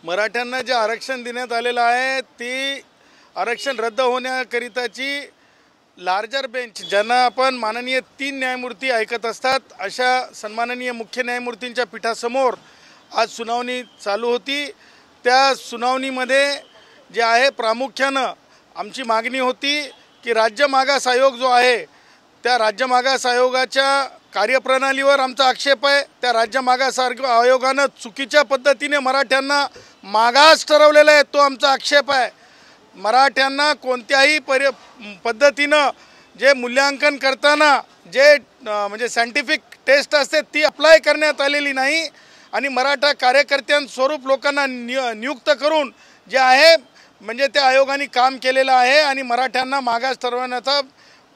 मराठ्यांना जे आरक्षण देण्यात आलेलं आहे ती आरक्षण रद्द होण्याकरिताची लार्जर बेंच, ज्यांना आपण माननीय 3 न्यायमूर्ती ऐकत असतात, अशा सन्माननीय मुख्य न्यायमूर्तींच्या पीठासमोर आज सुनावणी चालू होती। त्या सुनावणीमध्ये जे आहे प्रामुख्यानं आमची मागणी होती की राज्य मागास आयोग जो आहे त्या राज्य मागास आयोगाच्या कार्यप्रणालीवर आमचा आक्षेप आहे। त्या राज्य मागास आयोगानं चुकीच्या पद्धतीने मराठ्यांना मागास ठरवलेला आहे, तो आमचा आक्षेप आहे। मराठ्यांना कोणत्याही पद्धतीनं जे मूल्यांकन करताना जे म्हणजे सायंटिफिक टेस्ट असते ती अप्लाय करण्यात आलेली नाही आणि मराठा कार्यकर्त्यांस्वरूप लोकांना नियुक्त करून जे आहे म्हणजे त्या आयोगाने काम केलेलं आहे आणि मराठ्यांना मागास ठरवण्याचा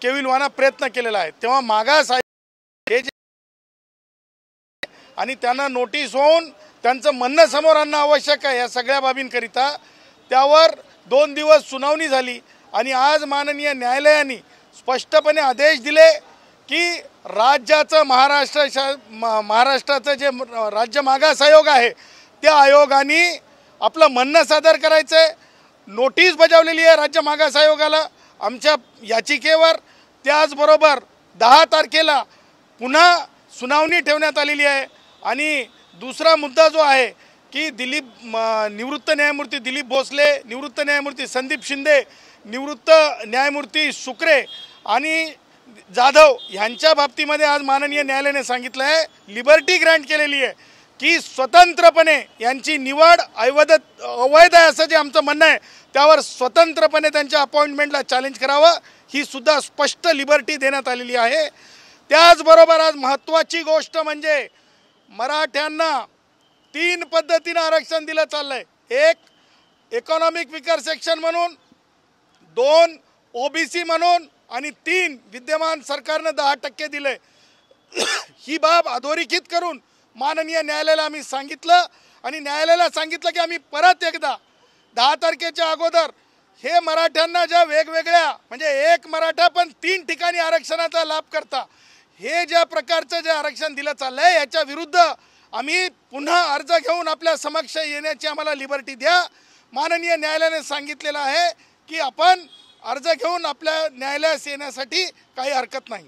केविलवाना प्रयत्न केलेला आहे। तेव्हा मागास हे आणि त्यांना नोटीस होऊन त्यांचं म्हणणं समोर आणणं आवश्यक आहे या सगळ्या बाबींकरिता। त्यावर 2 दिवस सुनावणी झाली आणि आज माननीय न्यायालयाने स्पष्टपणे आदेश दिले की राज्याचं महाराष्ट्राचं जे राज्य मागास आयोग आहे त्या आयोगाने आपलं म्हणणं सादर करायचं आहे। नोटीस बजावलेली आहे राज्य मागास आयोगाला आमच्या याचिकेवर। त्याचबरोबर 10 तारखेला पुन्हा सुनावणी ठेवण्यात आलेली आहे आणि दुसरा मुद्दा जो आहे की निवृत्त न्यायमूर्ती दिलीप भोसले, निवृत्त न्यायमूर्ती संदीप शिंदे, निवृत्त न्यायमूर्ती शुक्रे आणि जाधव यांच्या बाबतीमध्ये आज माननीय न्यायालयाने सांगितलं आहे, लिबर्टी ग्रँट केलेली आहे की स्वतंत्रपणे यांची निवड अवैध आहे असं जे आमचं म्हणणं आहे त्यावर स्वतंत्रपणे त्यांच्या अपॉइंटमेंटला चॅलेंज करावं, ही सुद्धा स्पष्ट लिबर्टी देण्यात आलेली आहे। त्याचबरोबर आज महत्त्वाची गोष्ट म्हणजे मराठ्यांना 3 पद्धतीने आरक्षण दिलं चाललंय। 1 इकॉनॉमिक विकर सेक्शन म्हणून, 2 ओबीसी म्हणून आणि 3 विद्यमान सरकारने 10% दिले। ही बाब अधोरेखित करून माननीय न्यायालयाला आम्ही सांगितलं आणि न्यायालयाला सांगितलं की आम्ही परत एकदा 10 तारखेच्या अगोदर हे मराठ्यांना ज्या वेगवेगळ्या म्हणजे एक मराठा पण 3 ठिकाणी आरक्षणाचा लाभ करता हे ज्या प्रकारचं जे आरक्षण दिलं चाललंय याच्या विरुद्ध आम्ही पुन्हा अर्ज घेऊन आपल्या समक्ष येण्याची आम्हाला लिबर्टी द्या। माननीय न्यायालयाने सांगितलेलं आहे की आपण अर्ज घेऊन आपल्या न्यायालयास येण्यासाठी काही हरकत नाही।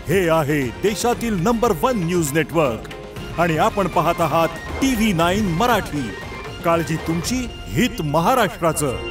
हे आहे देशातील नंबर 1 न्यूज नेटवर्क आणि आपण पाहत आहात TV9 मराठी। काळजी तुमची, हित महाराष्ट्राचं।